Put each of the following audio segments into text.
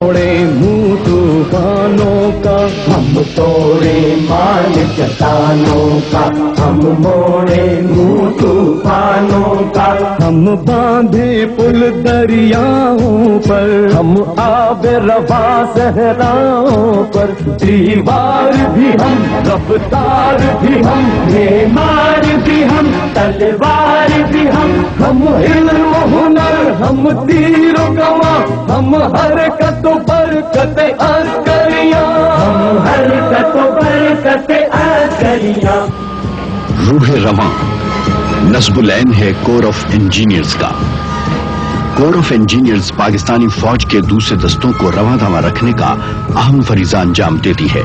توڑے منہ طوفانوں کا، ہم توڑے مان چٹانوں کا، ہم موڑے منہ طوفانوں کا، ہم باندھے پل دریاؤں پر، ہم آب روا صحراؤں پر، دیوار بھی ہم، رفتار بھی ہم، معمار بھی ہم، تلوار بھی ہم علم و ہنر، ہم تیر و کماں، ہم حرکت و برکت عسکریاں، ہم حرکت و برکت عسکریاں۔ روح رواں نصب العین ہے کور آف انجینئرز کا۔ کور آف انجینئرز پاکستانی فوج کے دوسرے دستوں کو رواں دواں رکھنے کا اہم فریضہ انجام دیتی ہے۔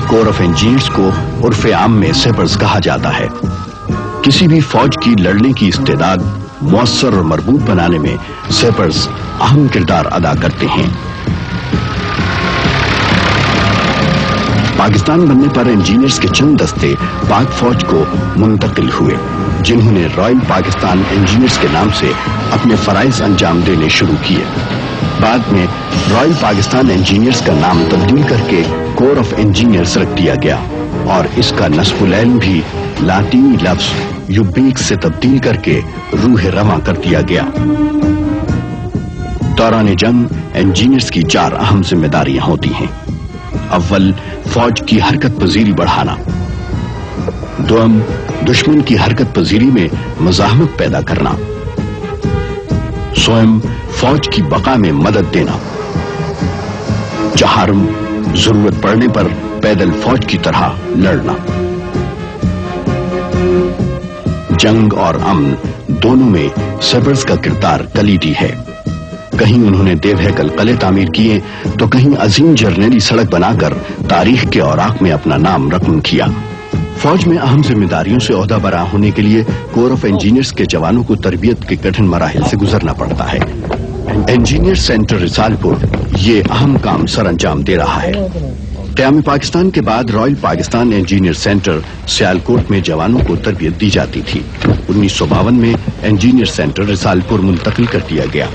کور آف انجینئرز کو عرف عام میں سیپرز کہا جاتا ہے۔ کسی بھی فوج کی لڑنے کی استعداد مؤثر اور مربوط بنانے میں سیپرز اہم کردار ادا کرتے ہیں۔ پاکستان بننے پر انجینئرز کے چند دستے پاک فوج کو منتقل ہوئے، جنہوں نے رائل پاکستان انجینئرز کے نام سے اپنے فرائض انجام دینے شروع کیے۔ بعد میں رائل پاکستان انجینئرز کا نام تبدیل کر کے کور آف انجینئرز رکھ دیا گیا، اور اس کا نصب العین بھی لاطینی لفظ یوبیک سے تبدیل کر کے روح رواں کر دیا گیا۔ دوران جنگ انجینئرز کی 4 اہم ذمہ داریاں ہوتی ہیں۔ اول، فوج کی حرکت پذیری بڑھانا۔ دوم، دشمن کی حرکت پذیری میں مزاحمت پیدا کرنا۔ سوم، فوج کی بقا میں مدد دینا۔ چہارم، ضرورت پڑنے پر پیدل فوج کی طرح لڑنا۔ جنگ اور امن دونوں میں سیپرز کا کردار کلیدی ہے۔ کہیں انہوں نے دیو ہیکل قلعے تعمیر کیے تو کہیں عظیم جرنیلی سڑک بنا کر تاریخ کے اوراق میں اپنا نام رقم کیا۔ فوج میں اہم ذمہ داریوں سے عہدہ برآں ہونے کے لیے کور آف انجینئرز کے جوانوں کو تربیت کے کٹھن مراحل سے گزرنا پڑتا ہے۔ انجینئر سینٹر رسال پور یہ اہم کام سر انجام دے رہا ہے۔ قیام پاکستان کے بعد Royal Pakistan engineer centre Sialkot میں جوانوں کو تربیت دی جاتی تھی۔ 1952 میں انجینئر سینٹر رسال پور منتقل کر دیا گیا۔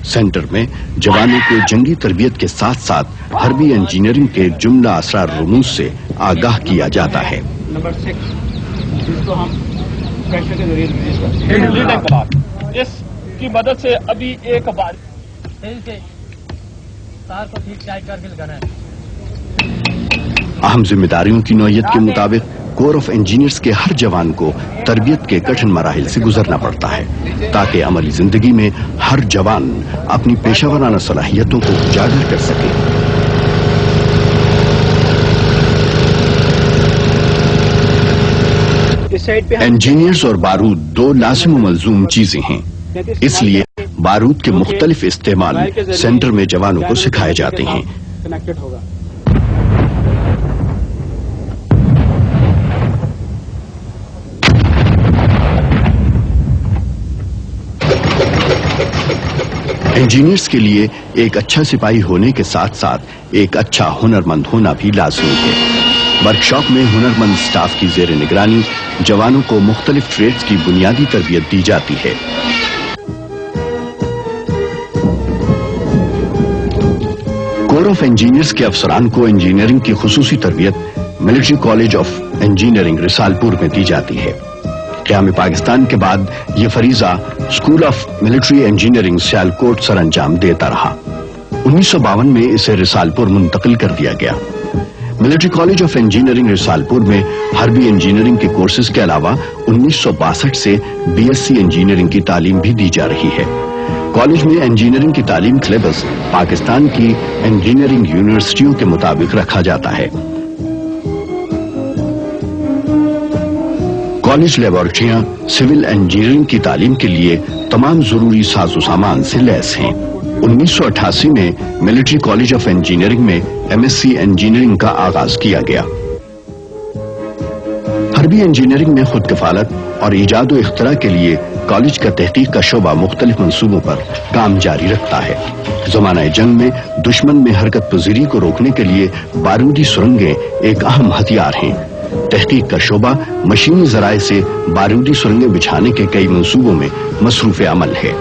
سینٹر میں جوانوں کو جنگی تربیت کے ساتھ ساتھ حربی انجینئرنگ کے جملہ اسرار رموز سے آگاہ کیا جاتا ہے۔ نمبر 6 جس کو ہم پریشر کے ذریعے ریلیز کرتے ہیں، اس کی مدد سے ابھی ایک بار تار کو ٹھیک ٹائٹ کر کے لگانا ہے۔ اہم ذمہ داریوں کی نوعیت کے مطابق کور آف انجینئرز کے ہر جوان کو تربیت کے کٹھن مراحل سے گزرنا پڑتا ہے تاکہ عملی زندگی میں ہر جوان اپنی پیشہ ورانہ صلاحیتوں کو اجاگر کر سکے۔ انجینئرز اور بارود 2 لازم و ملزوم چیزیں ہیں، اس لیے بارود کے مختلف استعمال سینٹر میں جوانوں کو سکھائے جاتے ہیں۔ انجینئرز کے لیے ایک اچھا سپاہی ہونے کے ساتھ ساتھ ایک اچھا ہنرمند ہونا بھی لازمی ہے۔ ورکشاپ میں ہنرمند سٹاف کی زیر نگرانی جوانوں کو مختلف ٹریڈز کی بنیادی تربیت دی جاتی ہے۔ کور آف انجینئرز کے افسران کو انجینئرنگ کی خصوصی تربیت ملٹری کالج آف انجینئرنگ رسال پور میں دی جاتی ہے۔ قیام پاکستان کے بعد یہ فریضہ school of military engineering Sialkot سر انجام دیتا رہا۔ 1952 میں اسے رسال پور منتقل کر دیا گیا۔ ملٹری کالج آف انجینئرنگ رسال پور میں حربی انجینئرنگ کے کورسز کے علاوہ 1962 سے BSc انجینئرنگ کی تعلیم بھی دی جا رہی ہے۔ کالج میں انجینئرنگ کی تعلیم سلیبس پاکستان کی انجینئرنگ یونیورسٹیوں کے مطابق رکھا جاتا ہے۔ کالج لیبارٹریاں سول انجینئرنگ کی تعلیم کے لیے تمام ضروری ساز و سامان سے لیس ہیں۔ 1988 میں ملٹری کالج آف انجینئرنگ میں MSc انجینئرنگ کا آغاز کیا گیا۔ حربی انجینئرنگ میں خود کفالت اور ایجاد و اختراع کے لیے کالج کا تحقیق کا شعبہ مختلف منصوبوں پر کام جاری رکھتا ہے۔ زمانہ جنگ میں دشمن میں حرکت پذیری کو روکنے کے لیے بارودی سرنگیں ایک اہم ہتھیار ہیں۔ تحقیق کا شعبہ مشینی ذرائع سے بارودی سرنگیں بچھانے کے کئی منصوبوں میں مصروف عمل ہے۔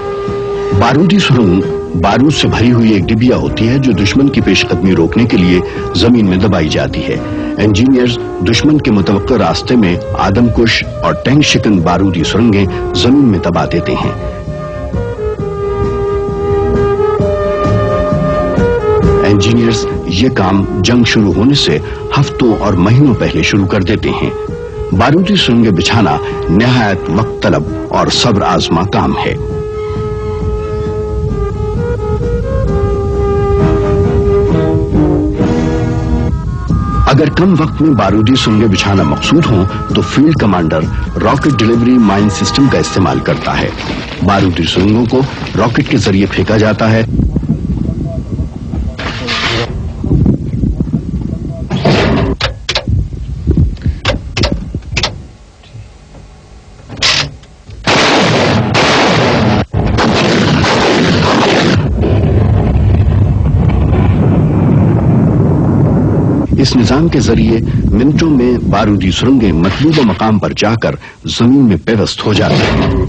بارودی سرنگ بارود سے بھری ہوئی ایک ڈبیا ہوتی ہے جو دشمن کی پیش قدمی روکنے کے لیے زمین میں دبائی جاتی ہے۔ انجینئرز دشمن کے متوقع راستے میں آدم کش اور ٹینک شکن بارودی سرنگیں زمین میں دبا دیتے ہیں۔ انجینئرز یہ کام جنگ شروع ہونے سے ہفتوں اور مہینوں پہلے شروع کر دیتے ہیں۔ بارودی سرنگیں بچھانا نہایت وقت طلب اور صبر آزما کام ہے۔ اگر کم وقت میں بارودی سرنگیں بچھانا مقصود ہوں تو field commander rocket delivery mine system کا استعمال کرتا ہے۔ بارودی سرنگوں کو راکٹ کے ذریعے پھینکا جاتا ہے۔ اس نظام کے ذریعے منٹوں میں بارودی سرنگیں مطلوبہ مقام پر جا کر زمین میں پیوست ہو جاتی ہیں۔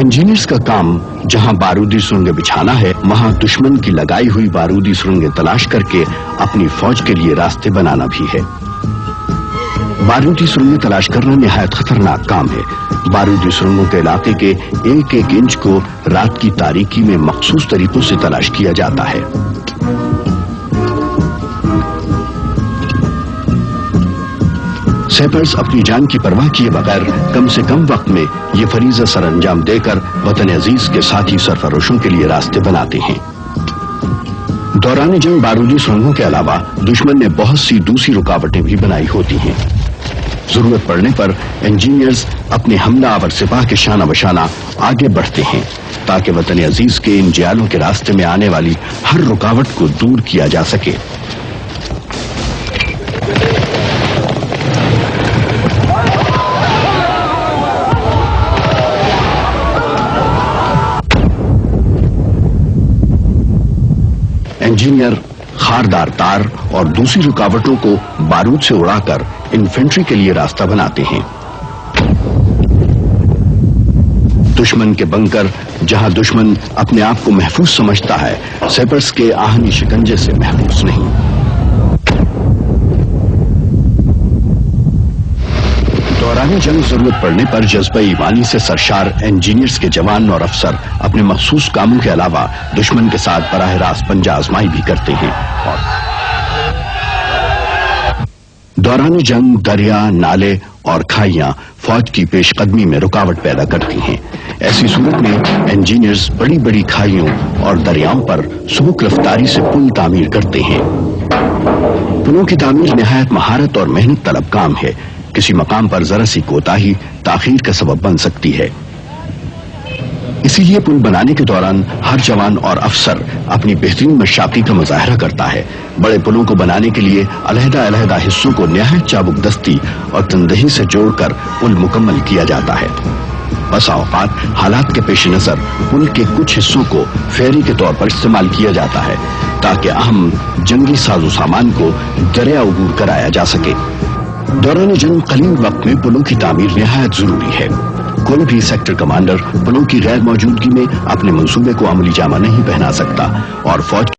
انجینئرز کا کام جہاں بارودی سرنگیں بچھانا ہے وہاں دشمن کی لگائی ہوئی بارودی سرنگیں تلاش کر کے اپنی فوج کے لیے راستے بنانا بھی ہے۔ بارودی سرنگیں تلاش کرنا نہایت خطرناک کام ہے۔ بارودی سرنگوں کے علاقے کے ایک ایک انچ کو رات کی تاریکی میں مخصوص طریقوں سے تلاش کیا جاتا ہے۔ سیپرز اپنی جان کی پرواہ کیے بغیر کم سے کم وقت میں یہ فریضہ سر انجام دے کر وطن عزیز کے ساتھی سرفروشوں کے لیے راستے بناتے ہیں۔ دوران جنگ بارودی سرنگوں کے علاوہ دشمن نے بہت سی دوسری رکاوٹیں بھی بنائی ہوتی ہیں۔ ضرورت پڑنے پر انجینئرز اپنے حملہ آور سپاہ کے شانہ بشانہ آگے بڑھتے ہیں تاکہ وطن عزیز کے ان جیالوں کے راستے میں آنے والی ہر رکاوٹ کو دور کیا جا سکے۔ انجینئر خاردار تار اور دوسری رکاوٹوں کو بارود سے اڑا کر انفینٹری کے لیے راستہ بناتے ہیں۔ دشمن کے بنکر جہاں دشمن اپنے آپ کو محفوظ سمجھتا ہے، سیپرز کے آہنی شکنجے سے محفوظ نہیں۔ دوران جنگ ضرورت پڑنے پر جذبہ ایمانی سے سرشار انجینئرز کے جوان اور افسر اپنے مخصوص کاموں کے علاوہ دشمن کے ساتھ براہ راست پنجہ آزمائی بھی کرتے ہیں۔ دوران جنگ دریا، نالے اور کھائیاں فوج کی پیش قدمی میں رکاوٹ پیدا کرتی ہیں۔ ایسی صورت میں انجینئرز بڑی بڑی کھائیوں اور دریاؤں پر سبک رفتاری سے پل تعمیر کرتے ہیں۔ پلوں کی تعمیر نہایت مہارت اور محنت طلب کام ہے۔ کسی مقام پر ذرا سی کوتاہی تاخیر کا سبب بن سکتی ہے۔ اسی لیے پل بنانے کے دوران ہر جوان اور افسر اپنی بہترین مشاقی کا مظاہرہ کرتا ہے۔ بڑے پلوں کو بنانے کے لیے علیحدہ علیحدہ حصوں کو نہایت چابک دستی اور تندہی سے جوڑ کر پل مکمل کیا جاتا ہے۔ بسا اوقات حالات کے پیش نظر پل کے کچھ حصوں کو فیری کے طور پر استعمال کیا جاتا ہے تاکہ اہم جنگی ساز و سامان کو دریا عبور کرایا جا سکے۔ دوران جنگ قلیل وقت میں پلوں کی تعمیر نہایت ضروری ہے۔ کوئی بھی سیکٹر کمانڈر پلوں کی غیر موجودگی میں اپنے منصوبے کو عملی جامہ نہیں پہنا سکتا اور فوج